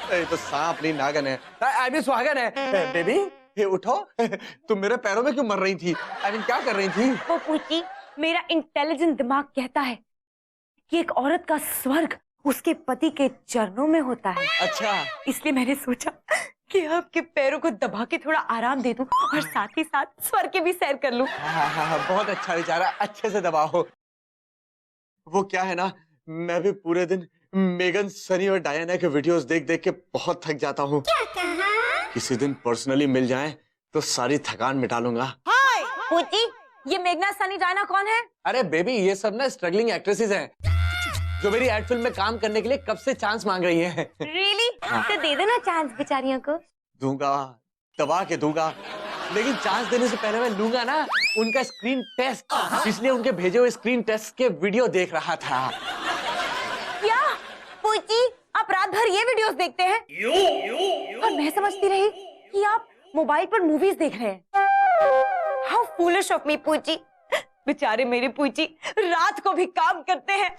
ये तो सांप नहीं नागन है। आई मीन सुहागन है। बेबी ये उठो। तुम मेरे पैरों में क्यों मर रही थी? आई मीन क्या कर रही थी? वो पूछी, मेरा इंटेलिजेंट दिमाग कहता है कि एक औरत का स्वर्ग उसके पति के चरणों में होता है। अच्छा, इसलिए मैंने सोचा कि आपके पैरों को दबा के थोड़ा आराम दे दूं और साथ ही साथ स्वर्ग के भी सैर कर लूं। हाँ, बहुत अच्छा विचार है, अच्छे से दबाओ। वो क्या है ना, मैं भी पूरे दिन मेगन, सनी और डायना के वीडियोस देख देख के बहुत थक जाता हूँ। किसी दिन पर्सनली मिल जाएं तो सारी थकान मिटा लूंगा। हाय पूछी, ये मेघना, सनी, डायना कौन है? अरे बेबी, ये सब ना स्ट्रगलिंग एक्ट्रेसेस हैं जो मेरी एड फिल्म में काम करने के लिए कब से चांस मांग रही हैं। रियली? तो दे देना चांस बेचारियों को। दूंगा, दबा के दूंगा, लेकिन चांस देने से पहले मैं लूंगा ना उनका स्क्रीन टेस्ट। इसलिए उनके भेजे हुए स्क्रीन टेस्ट के वीडियो देख रहा था। क्या पूछी, आप रात भर ये वीडियोस देखते हैं? और मैं समझती रही कि आप मोबाइल पर मूवीज देख रहे हैं। हाउ फूलिश ऑफ मी पूछी। बेचारे मेरे पूछी रात को भी काम करते हैं।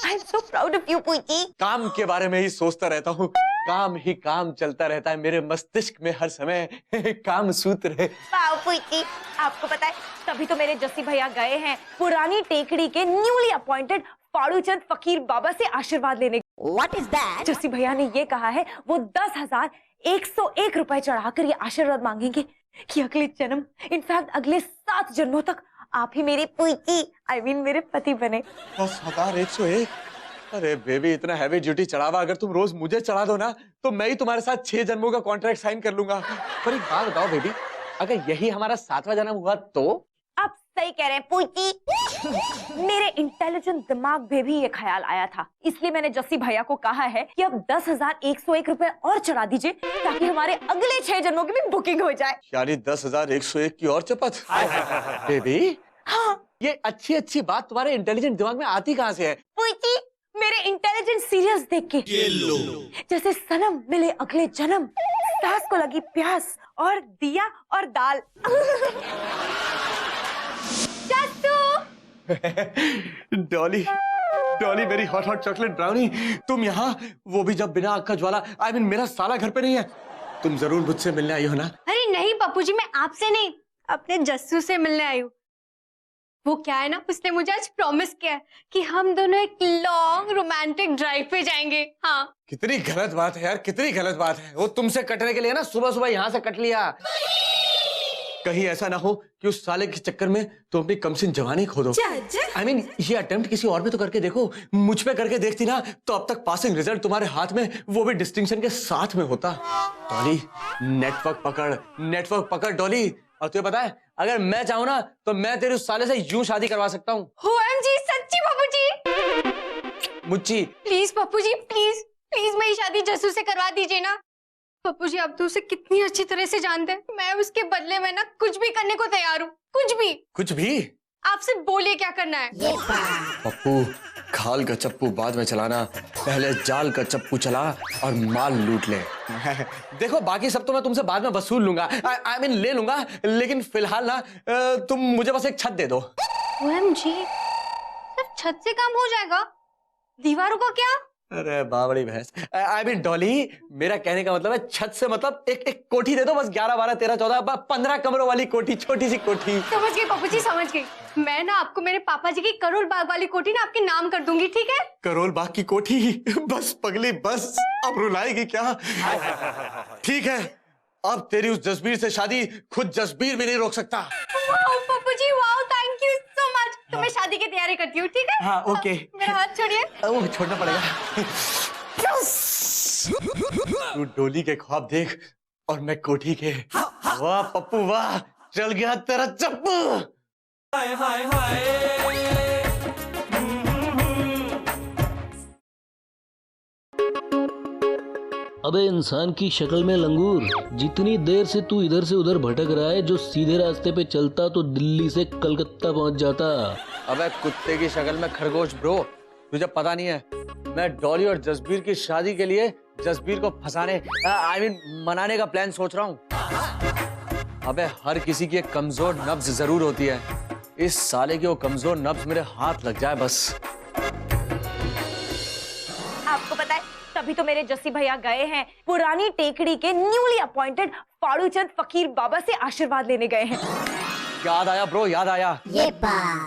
I am so proud of you पूछी। काम के बारे में ही सोचता रहता हूँ, काम ही काम चलता रहता है मेरे मस्तिष्क में हर समय। काम सूत्र है। वाओ पूछी, आपको पता है तभी तो मेरे जस्सी भैया गए हैं पुरानी टेकड़ी के न्यूली अपॉइंटेड फाड़ूचंद फकीर बाबा से आशीर्वाद लेने। What is that? जस्सी भैया ने ये कहा है वो 10,101 रुपए चढ़ाकर ये आशीर्वाद मांगेंगे कि अगले जन्म, इनफैक्ट अगले 7 जन्मों तक आप ही मेरी पूछी, आई मीन मेरे पति बने। 10,101? अरे बेबी, इतना हैवी ड्यूटी चढ़ावा अगर तुम रोज मुझे चढ़ा दो ना तो मैं ही तुम्हारे साथ 6 जन्मों का कॉन्ट्रैक्ट साइन कर लूंगा। पर एक बात बताओ बेबी, अगर यही हमारा 7वां जन्म हुआ तो? आप सही कह रहे हैं पूछी। मेरे इंटेलिजेंट दिमाग में भी ये ख्याल आया था, इसलिए मैंने जस्सी भैया को कहा है कि अब 10,101 रुपए और चढ़ा दीजिए ताकि हमारे अगले 6 जन्मों की भी बुकिंग हो जाए। यानी 10,101 की और चपत। बेबी, हाँ, ये अच्छी बात तुम्हारे इंटेलिजेंट दिमाग में आती कहाँ से है? पूछी मेरे इंटेलिजेंट सीरियल्स देख के। जैसे सनम मिले अगले जन्म, सास को लगी प्यास और दिया और दाल। डॉली, डॉली मेरी हॉट हॉट चॉकलेट ब्राउनी, तुम यहाँ, वो भी जब बिना आग का ज्वाला। आई मीन मेरा साला घर पे नहीं है। तुम जरूर मुझसे मिलने आई हो ना? अरे नहीं पप्पू जी, मैं आपसे नहीं, अपने जस्सू से मिलने आई हूँ। वो क्या है ना, उसने मुझे आज प्रॉमिस किया है कि हम दोनों एक लॉन्ग रोमांटिक ड्राइव पे जाएंगे। हाँ, कितनी गलत बात है यार, कितनी गलत बात है। वो तुमसे कटने के लिए ना सुबह सुबह यहाँ से कट लिया। कहीं ऐसा ना हो कि उस साले के चक्कर में तुम अपनी कमसिन जवानी खो दो। आई मीन ये अटेम्प्ट किसी और पे तो करके देखो, मुझ पे करके देखती ना तो अब तक पासिंग रिजल्ट तुम्हारे हाथ में, वो भी डिस्टिंक्शन के साथ में होता। डॉली, नेटवर्क पकड़ डॉली। और तुझे पता है, अगर मैं चाहूँ ना तो मैं तेरे उस साले से यूं शादी करवा सकता हूँ। OMG, सच्ची पप्पू जी? मुच्ची please Pappu ji, please please मेरी शादी जस्सू से करवा दीजिए ना। पप्पू जी, आप तो उसे कितनी अच्छी तरह से जानते हैं, मैं उसके बदले में ना कुछ भी करने को तैयार हूँ। कुछ भी? आपसे बोलिए क्या करना है। पप्पू, खाल का चप्पू बाद में चलाना, पहले जाल का चप्पू चला और माल लूट ले। देखो बाकी सब तो मैं तुमसे बाद में वसूल लूंगा, आई मीन ले लूंगा, लेकिन फिलहाल ना तुम मुझे बस एक छत दे दो। OMG, सिर्फ छत से काम हो जाएगा? दीवारों का क्या? अरे बाबड़ी भैंस, आई मीन डॉली, मेरा कहने का मतलब है छत से मतलब एक कोठी दे दो बस। 11, 12, 13, 14, 15 कमरों वाली कोठी, छोटी सी कोठी। समझ गई पप्पू जी, समझ गई। मैं ना आपको मेरे पापा जी की करोल बाग वाली कोठी ना आपके नाम कर दूंगी, ठीक है? करोल बाग की कोठी? बस पगली बस, अब रुलाएगी क्या? ठीक है, अब तेरी उस जसबीर से शादी खुद जसबीर भी नहीं रोक सकता। Wow Pappu ji, wow, thank you so much. तो मैं शादी की तैयारी करती हूँ, ठीक है? हाँ, ओके। मेरा हाथ छोड़िए। वो छोड़ना पड़ेगा। तू डोली के ख्वाब देख और मैं कोठी के। वाह पप्पू वाह, चल गया तेरा चप्पू। हाय हाय हाय। अबे इंसान की शक्ल में लंगूर, जितनी देर से तू इधर से उधर भटक रहा है, जो सीधे रास्ते पे चलता तो दिल्ली से कलकत्ता पहुंच जाता। अबे कुत्ते की शक्ल में खरगोश ब्रो, तुझे पता नहीं है मैं डॉली और जसबीर की शादी के लिए जसबीर को फंसाने, आई मीन मनाने का प्लान सोच रहा हूँ। अबे हर किसी की एक कमजोर नब्ज जरूर होती है, इस साले की वो कमजोर नब्ज मेरे हाथ लग जाए बस। आपको पता है तभी तो मेरे जस्सी भैया गए हैं, पुरानी टेकड़ी के न्यूली अपॉइंटेड फाड़ूचंद फकीर बाबा से आशीर्वाद लेने गए हैं। याद आया ब्रो, याद आया।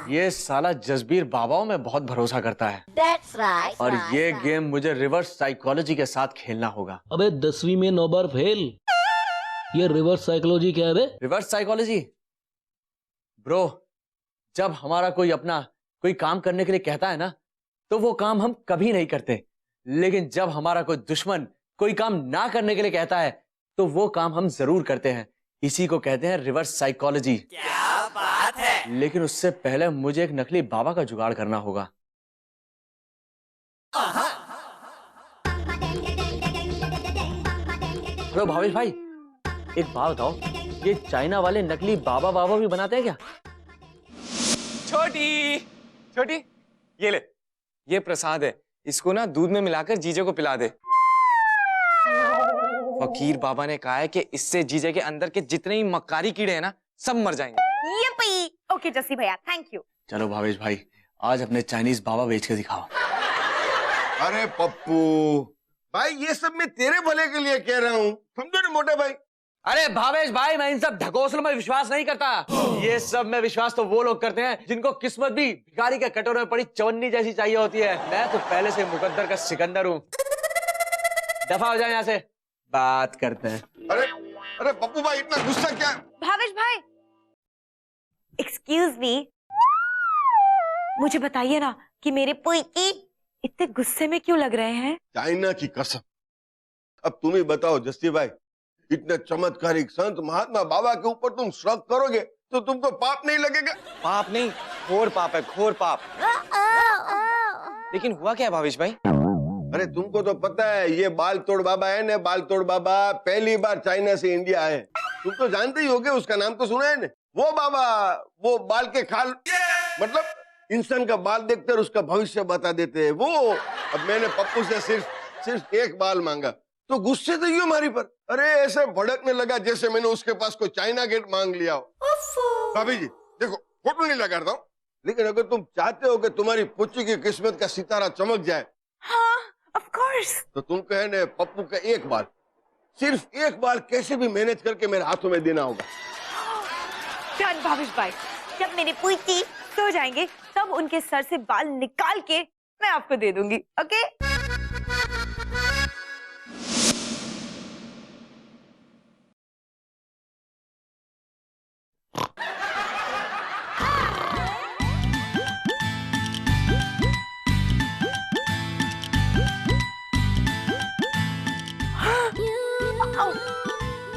ये साला जसबीर बाबाओं में बहुत भरोसा करता है। That's right, और right, ये right. गेम मुझे रिवर्स साइकोलॉजी के साथ खेलना होगा। अबे 10वीं में 9 बार फेल। ये रिवर्स साइकोलॉजी क्या है बे? रिवर्स साइकोलॉजी ब्रो, जब हमारा कोई काम करने के लिए कहता है ना, तो वो काम हम कभी नहीं करते, लेकिन जब हमारा कोई दुश्मन कोई काम ना करने के लिए कहता है तो वो काम हम जरूर करते हैं। इसी को कहते हैं रिवर्स साइकोलॉजी। क्या बात है। लेकिन उससे पहले मुझे एक नकली बाबा का जुगाड़ करना होगा। हेलो भावेश भाई, एक बात बताओ, ये चाइना वाले नकली बाबा भी बनाते हैं क्या? छोटी छोटी, ये ले, ये प्रसाद है, इसको ना दूध में मिलाकर जीजे को पिला दे। फकीर बाबा ने कहा है कि इससे जीजे के अंदर के जितने ही मक्कारी कीड़े हैं ना, सब मर जाएंगे। ये ओके जस्सी भैया, थैंक यू। चलो भावेश भाई, आज अपने चाइनीज बाबा बेच के दिखाओ। अरे पप्पू भाई, ये सब मैं तेरे भले के लिए कह रहा हूँ, समझो ना मोटे भाई। अरे भावेश भाई, मैं इन सब ढकोसलों में विश्वास नहीं करता। ये सब में विश्वास तो वो लोग करते हैं जिनको किस्मत भी भिखारी के कटोरे में पड़ी चवन्नी जैसी चाहिए होती है। मैं तो पहले से मुकद्दर का सिकंदर हूँ। दफा हो जाए यहाँ से, बात करते हैं। अरे अरे पप्पू भाई, इतना गुस्सा क्या? भावेश भाई, एक्सक्यूज मी, मुझे बताइए ना कि मेरे पोइकी इतने गुस्से में क्यों लग रहे हैं? चाइना की कसम, अब तुम ही बताओ जस्सी भाई, इतने चमत्कारिक संत महात्मा बाबा के ऊपर तुम शक करोगे तो तुमको पाप नहीं लगेगा? पाप नहीं, घोर पाप है, घोर पाप। लेकिन हुआ क्या है भावेश भाई? अरे तुमको तो पता है, ये बाल तोड़ बाबा है ना, बाल तोड़ बाबा पहली बार चाइना से इंडिया आए। तुम तो जानते ही होगे, उसका नाम तो सुना है ना, वो बाबा, वो बाल के खाल, मतलब इंसान का बाल देखकर उसका भविष्य बता देते हैं वो। अब मैंने पप्पू से सिर्फ एक बाल मांगा तो गुस्से तो क्यों हमारी पर? अरे ऐसे भड़कने लगा जैसे मैंने उसके पास कोई चाइना गेट मांग लिया हो। भाभी जी देखो, फोटो नहीं लगाता हूँ, लेकिन अगर तुम चाहते हो कि तुम्हारी पुच्ची की किस्मत का सितारा चमक जाए, हाँ, ऑफ कोर्स, तो तुम कहने पप्पू का एक बाल, सिर्फ एक बाल कैसे भी मैनेज करके मेरे हाथों में देना होगा। डन भावेश भाई, जब मेरे पोइकी सो जाएंगे तब उनके सर से बाल निकाल के मैं आपको दे दूंगी। ओके?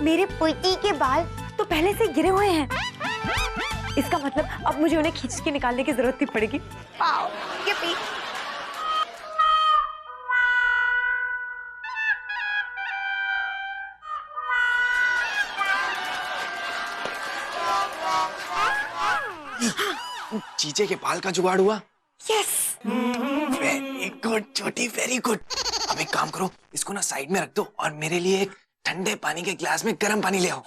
मेरे पोइकी के बाल तो पहले से गिरे हुए हैं, इसका मतलब अब मुझे उन्हें खींच के निकालने की जरूरत नहीं पड़ेगी। Wow, yippee! जीजे के बाल का जुगाड़ हुआ। यस, वेरी गुड छोटी, वेरी गुड। अब एक काम करो, इसको ना साइड में रख दो और मेरे लिए एक ठंडे पानी के गिलास में गर्म पानी ले आओ।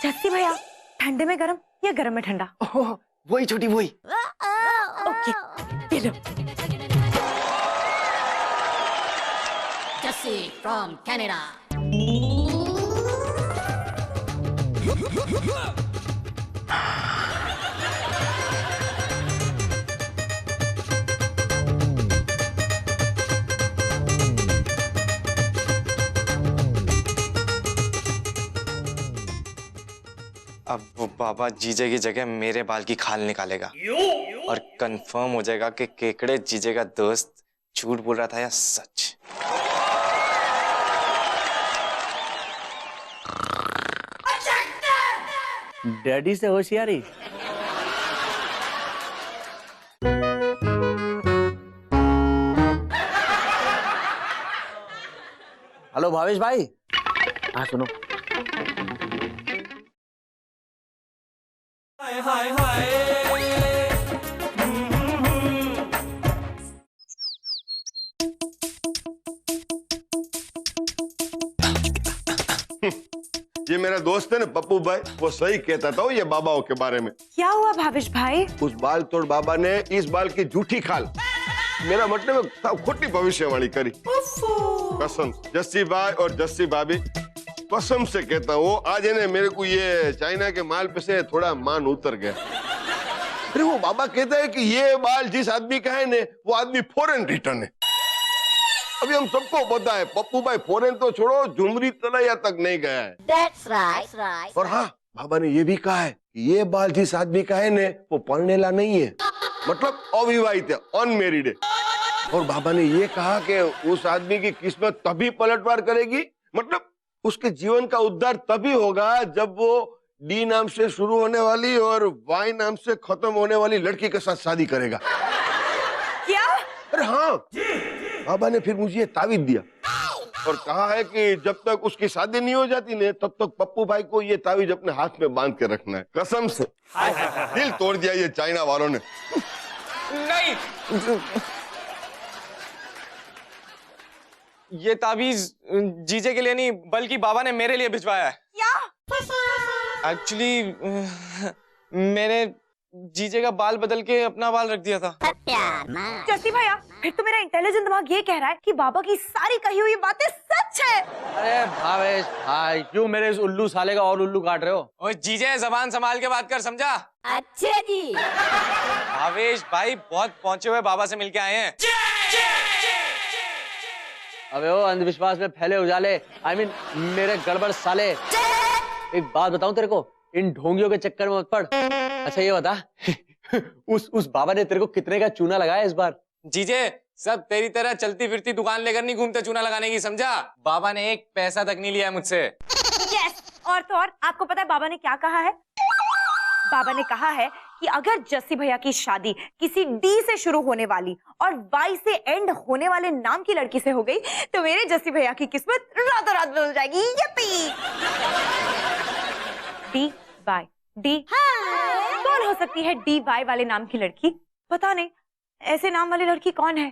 जस्सी भैया, ठंडे में गरम या गरम में ठंडा? ओह, वही छोटी, वही। Okay, low. Jesse from Canada. अब वो बाबा जीजे की जगह मेरे बाल की खाल निकालेगा और कंफर्म हो जाएगा कि केकड़े जीजे का दोस्त झूठ बोल रहा था या सच। डैडी से होशियारी। हेलो भावेश भाई, हाँ सुनो, ये मेरा दोस्त है ना पप्पू भाई, वो सही कहता था ये बाबाओं के बारे में। क्या हुआ भावेश भाई? उस बाल तोड़ बाबा ने इस बाल की झूठी खाल मेरा मतलब खोटी भविष्यवाणी करी। कसम जस्सी भाई और जस्सी भाभी, कसम से कहता हूँ आज इन्हें मेरे को ये चाइना के माल पे से थोड़ा मान उतर गया। अरे वो बाबा कहता है कि ये बाल जिस आदमी का है ने वो आदमी फॉरेन रिटर्न है। अभी हम सबको पता है पप्पू भाई फॉरेन तो छोड़ो झुमरी तलैया तक नहीं गया है। That's right. और हाँ बाबा ने ये भी कहा है कि ये बाल जिस आदमी का है ने वो पढ़नेला नहीं है, मतलब अविवाहित है, अनमेरिड है। और बाबा ने ये कहा कि उस आदमी की किस्मत तभी पलटवार करेगी, मतलब उसके जीवन का उद्धार तभी होगा जब वो डी नाम से शुरू होने वाली और वाई नाम से खत्म होने वाली लड़की के साथ शादी करेगा। क्या? अरे हाँ, बाबा ने फिर मुझे ये तावीज दिया और कहा है कि जब तक उसकी शादी नहीं हो जाती ने तब तक पप्पू भाई को ये तावीज अपने हाथ में बांध के रखना है। कसम से दिल तोड़ दिया ये चाइना वालों ने। नहीं, ये ताबीज जीजे के लिए नहीं बल्कि बाबा ने मेरे लिए भिजवाया है। क्या? एक्चुअली मैंने जीजे का बाल बदल के अपना बाल रख दिया था। जस्सी भैया, फिर तो मेरा इंटेलिजेंट दिमाग ये कह रहा है कि बाबा की सारी कही हुई बातें सच है। अरे भावेश भाई, क्यों मेरे इस उल्लू साले का और उल्लू काट रहे हो? ओए जीजे जबान संभाल के बात कर, समझा? अच्छा जी। भावेश भाई बहुत पहुंचे हुए बाबा से मिलके आए हैं। अबे ओ अंधविश्वास में फैले उजाले, I mean, मेरे गड़बड़ साले। एक बात बताऊं तेरे को, इन ढोंगियों के चक्कर में मत पड़। अच्छा ये बता उस बाबा ने तेरे को कितने का चूना लगाया इस बार? जीजे सब तेरी तरह चलती फिरती दुकान लेकर नहीं घूमते चूना लगाने की, समझा? बाबा ने एक पैसा तक नहीं लिया है मुझसे। यस, और तो और आपको पता है बाबा ने क्या कहा है? बाबा ने कहा है कि अगर जस्सी भैया की शादी किसी डी से शुरू होने वाली और वाई से एंड होने वाले नाम की लड़की से हो गई तो मेरे जस्सी भैया की किस्मत रातों रात बदल जाएगी। यप्पी। डी वाई डी, कौन हो सकती है डी वाई वाले नाम की लड़की? पता नहीं, ऐसे नाम वाली लड़की कौन है?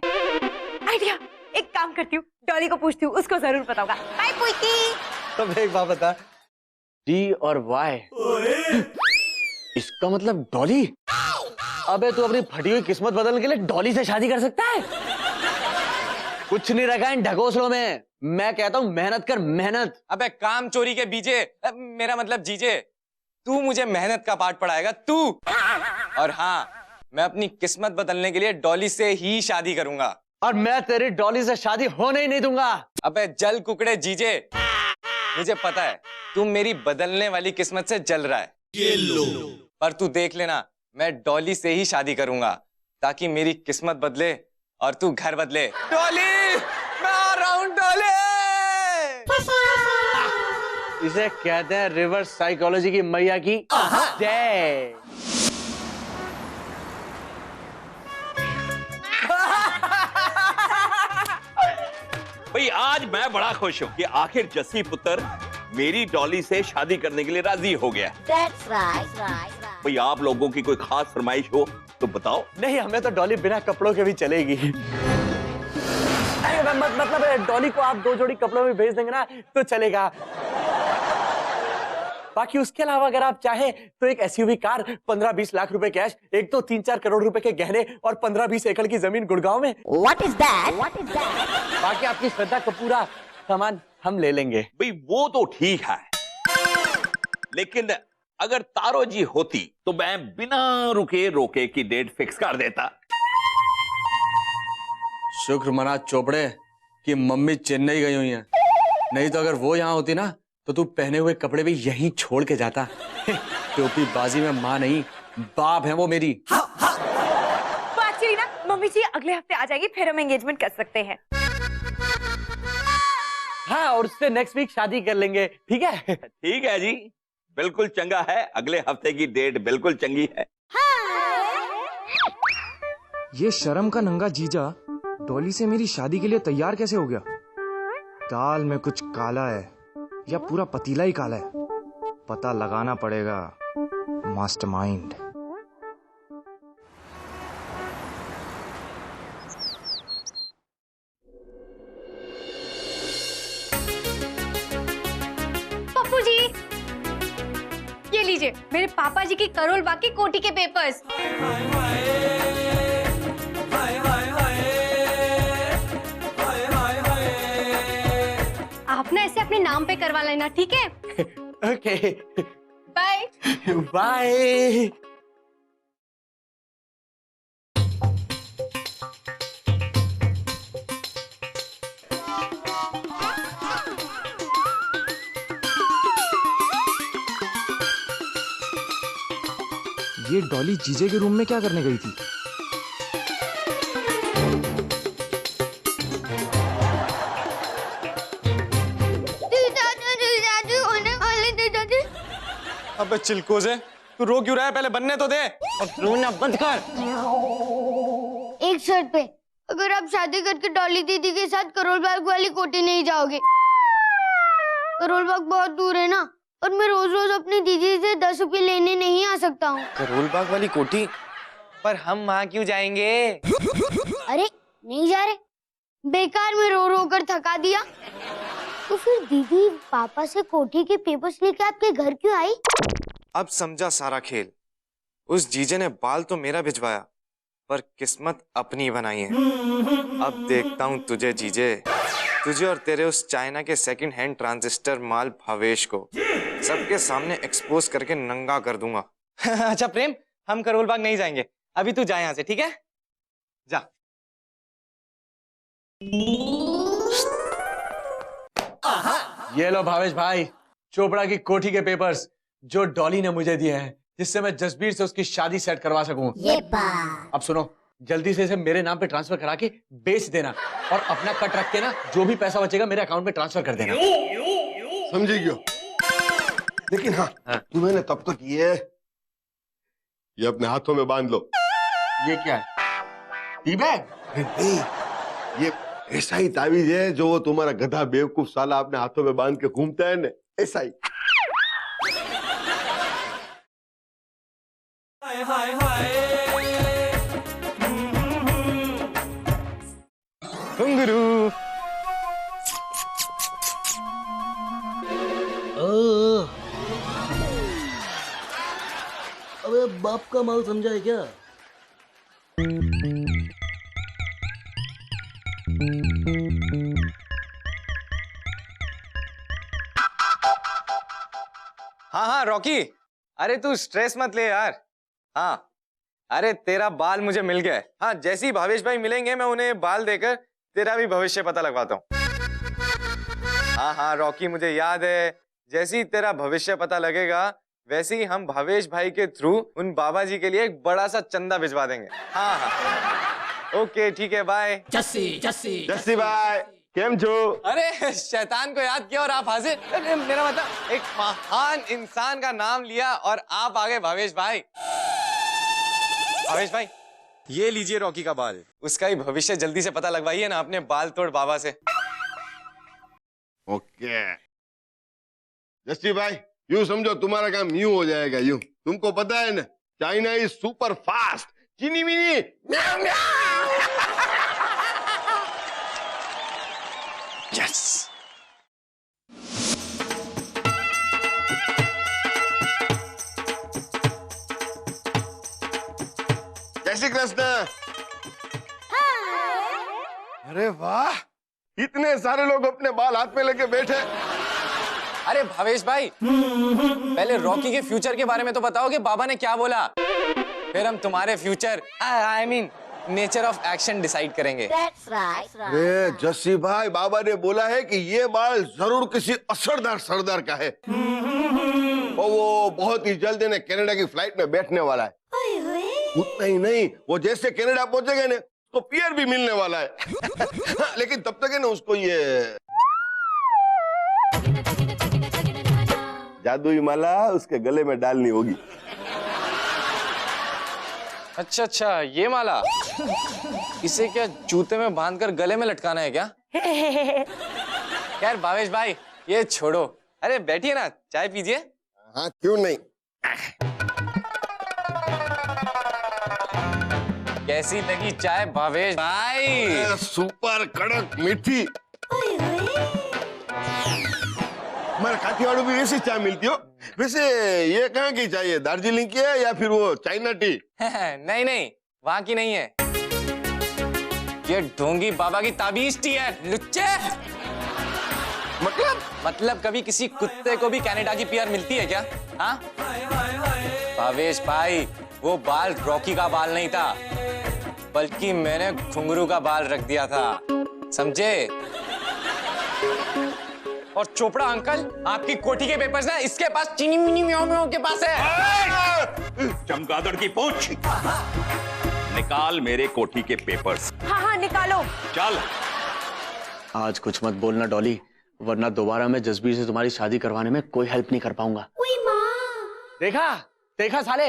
आइडिया, एक काम करती हूँ, डॉली को पूछती हूँ, उसको जरूर पता होगा। बाय पुईती। तो एक बात बता, डी और वाई, इसका मतलब डॉली? अबे तू अपनी फटी हुई किस्मत बदलने के लिए डॉली से शादी कर सकता है? कुछ नहीं रखा इन ढकोसलों में। मैं कहता हूँ मेहनत कर, मेहनत। अबे काम चोरी के बीजे, मेरा मतलब जीजे, तू मुझे मेहनत का पाठ पढ़ाएगा तू। और हाँ, मैं अपनी किस्मत बदलने के लिए डॉली से ही शादी करूंगा। और मैं तेरी डॉली से शादी होने ही नहीं दूंगा। अबे जल कुकड़े जीजे, मुझे पता है तू मेरी बदलने वाली किस्मत से जल रहा है, पर तू देख लेना, मैं डॉली से ही शादी करूंगा ताकि मेरी किस्मत बदले और तू घर बदले। डॉली, मैं आ रहा हूं डॉली। इसे कहते हैं रिवर्स साइकोलॉजी की मैया की जय। भाई आज मैं बड़ा खुश हूँ कि आखिर जस्सी पुत्र मेरी डॉली से शादी करने के लिए राजी हो गया। That's right. भाई आप लोगों की कोई खास फरमाइश हो तो बताओ। नहीं, हमें तो डॉली बिना कपड़ों के भी चलेगी। अरे मतलब डॉली को आप 2 जोड़ी कपड़ों में भेज देंगे ना तो चलेगा। बाकी उसके अलावा अगर आप चाहें तो एक एसयूवी कार, 15-20 लाख रुपए कैश, एक तो 3-4 करोड़ रुपए के गहने और 15-20 एकड़ की जमीन गुड़गांव में। What is that? बाकी आपकी श्रद्धा का पूरा सामान हम ले लेंगे। भाई वो तो ठीक है, लेकिन अगर तारो जी होती तो मैं बिना रुके रोके की डेट फिक्स कर देता। शुक्र मना चोपड़े कि मम्मी चेन्नई गई हुई हैं, नहीं तो अगर वो यहाँ होती ना तो तू पहने हुए कपड़े भी यहीं छोड़ के जाता। टोपी बाजी में माँ नहीं, बाप है वो मेरी। बात चली ना, मम्मी जी अगले हफ्ते आ जाएगी, फिर हम एंगेजमेंट कर सकते हैं। हाँ, और उससे नेक्स्ट वीक शादी कर लेंगे, ठीक है? ठीक है जी, बिल्कुल चंगा है, अगले हफ्ते की डेट बिल्कुल चंगी है। ये शर्म का नंगा जीजा डॉली से मेरी शादी के लिए तैयार कैसे हो गया? दाल में कुछ काला है या पूरा पतीला ही काला है, पता लगाना पड़ेगा। मास्टरमाइंड। पप्पू जी, ये लीजिए मेरे पापा जी की करोल बाकी कोटी के पेपर्स। अपने नाम पे करवा लेना, ठीक है? Okay bye. बाय। ये डॉली जीजे के रूम में क्या करने गई थी? अबे चिलकोज है, तू रो क्यों रहा है? पहले बनने तो दे। और रोना बंद कर। एक शर्त पे, अगर आप शादी करके डॉली दीदी के साथ करोल बाग वाली कोठी नहीं जाओगे। करोल बाग बहुत दूर है ना, और मैं रोज रोज अपनी दीदी से 10 रुपए लेने नहीं आ सकता हूँ। करोल बाग वाली कोठी? पर हम वहाँ क्यों जाएंगे? अरे नहीं जा रहे, बेकार में रो रो कर थका दिया। तो फिर दीदी पापा से कोठी के पेपर्स लेके आपके घर क्यों आई? अब समझा सारा खेल। उस जीजे ने बाल तो मेरा भिजवाया, पर किस्मत अपनी बनाई है। अब देखता हूँ तुझे जीजे, तुझे और तेरे उस चाइना के सेकंड हैंड ट्रांजिस्टर माल भावेश को सबके सामने एक्सपोज करके नंगा कर दूंगा। अच्छा प्रेम, हम करोल बाग नहीं जाएंगे, अभी तू जा यहाँ से, ठीक है? जा। ये लो भावेश भाई, चोपड़ा की कोठी के पेपर्स जो डॉली ने मुझे दिए हैं, जिससे मैं जसबीर से उसकी शादी सेट करवा सकूं। ये बात। अब सुनो, जल्दी से इसे मेरे नाम पे ट्रांसफर करा के बेच देना, और अपना कट रख के ना जो भी पैसा बचेगा मेरे अकाउंट में ट्रांसफर कर देना। समझी गयो? लेकिन हाँ, तुम्हें तब तक ये अपने हाथों में बांध लो। ये क्या है? Tea bag? नहीं, ये ऐसा ही तावीज है जो वो तुम्हारा गधा बेवकूफ साला अपने हाथों में बांध के घूमता है ना, ऐसा ही। घुंघरू। अबे बाप का माल समझा है क्या? हाँ हाँ रॉकी, अरे तू स्ट्रेस मत ले यार। हाँ, अरे तेरा बाल मुझे मिल गया है। हाँ, जैसे ही भावेश भाई मिलेंगे मैं उन्हें बाल देकर तेरा भी भविष्य पता लगवाता हूँ। हाँ हाँ रॉकी, मुझे याद है, जैसे ही तेरा भविष्य पता लगेगा वैसे ही हम भावेश भाई के थ्रू उन बाबा जी के लिए एक बड़ा सा चंदा भिजवा देंगे। हाँ हाँ ओके ठीक है, बाय। जस्सी भाई केम छो? अरे शैतान को याद किया और आप हाजिर। अरे, मेरा मतलब एक महान इंसान का नाम लिया और आप आ गए भावेश भाई। भावेश भाई, ये लीजिए रॉकी का बाल। उसका ही भविष्य जल्दी से पता लगवाइए ना अपने बाल तोड़ बाबा से। ओके जस्सी भाई, यूं समझो तुम्हारा काम यूं हो जाएगा। यूं तुमको पता है ना, चाइना इज सुपर फास्ट। चीनी मिनी म्याऊ म्याऊ। यस। जय श्री कृष्ण। अरे वाह, इतने सारे लोग अपने बाल हाथ में लेके बैठे। अरे भावेश भाई, पहले रॉकी के फ्यूचर के बारे में तो बताओ कि बाबा ने क्या बोला, फिर हम तुम्हारे future I mean nature of action decide करेंगे। That's right. अरे जस्सी भाई, बाबा ने बोला है कि ये बाल जरूर किसी असरदार सरदार का है, और वो बहुत ही जल्द इन्हें कनाडा की फ्लाइट में बैठने वाला है। उतना ही नहीं, वो जैसे कनाडा पहुंचेगा ना, उसको पीआर भी मिलने वाला है। लेकिन तब तक है ना, उसको ये जादुई माला उसके गले में डालनी होगी। अच्छा अच्छा, ये माला इसे क्या जूते में बांधकर गले में लटकाना है क्या? यार भावेश भाई, ये छोड़ो, अरे बैठिए ना, चाय पीजिए। हाँ क्यों नहीं। कैसी लगी चाय भावेश भाई? सुपर कड़क मीठी। हमारे काठियावाड़ भी ऐसी चाय मिलती हो। वैसे ये कहाँ की चाहिए, दार्जिलिंग की है या फिर वो चाइना टी? नहीं नहीं, वहां की नहीं है, ये ढोंगी बाबा की ताबीज टी है लुच्चे। मतलब कभी किसी कुत्ते को भी कनाडा की पीआर मिलती है क्या? हाँ भावेश भाई, वो बाल रॉकी का बाल नहीं था, बल्कि मैंने घुंघरू का बाल रख दिया था, समझे? और चोपड़ा अंकल, आपकी कोठी के पेपर्स ना इसके पास, चीनी मिनी म्याओ म्याओ के पास है। चमगादड़ की पूंछ, निकाल मेरे कोठी के पेपर्स। हाँ हाँ निकालो। चल। आज कुछ मत बोलना डॉली, वरना दोबारा मैं जसबीर से तुम्हारी शादी करवाने में कोई हेल्प नहीं कर पाऊंगा। देखा देखा साले,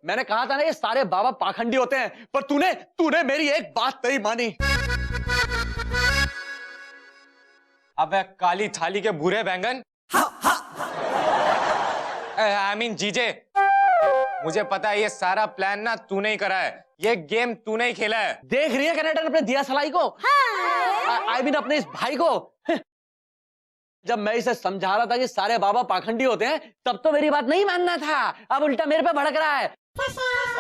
मैंने कहा था ना ये सारे बाबा पाखंडी होते हैं, पर तूने मेरी एक बात नहीं मानी। अबे काली थाली के बुरे बैंगन। I mean, जीजे, मुझे पता है ये सारा प्लान ना तूने ही करा है, ये गेम तूने ही खेला है। देख रही है कनाडा अपने दिया सलाई को, आई मीन अपने इस भाई को। जब मैं इसे समझा रहा था कि सारे बाबा पाखंडी होते हैं, तब तो मेरी बात नहीं मानना था, अब उल्टा मेरे पे भड़क रहा है।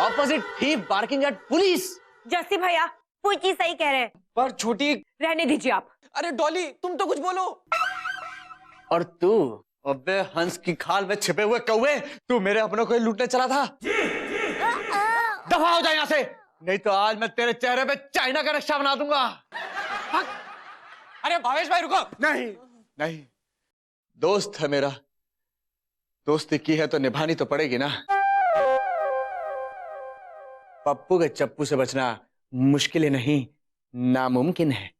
Opposite thief barking at police. Jassi भैया, पूछी सही कह रहे हैं। पर छोटी, रहने दीजिए आप। अरे डॉली, तुम तो कुछ बोलो। और तू, अबे हंस की खाल में छिपे हुए कौवे, तू मेरे अपनों को लूटने चला था। दफा हो जाए यहाँ से, नहीं तो आज मैं तेरे चेहरे पे चाइना का नक्शा बना दूंगा। अरे भावेश भाई रुको। नहीं नहीं, दोस्त है मेरा, दोस्ती की है तो निभानी तो पड़ेगी ना। पप्पू के चप्पू से बचना मुश्किल ही नहीं, नामुमकिन है।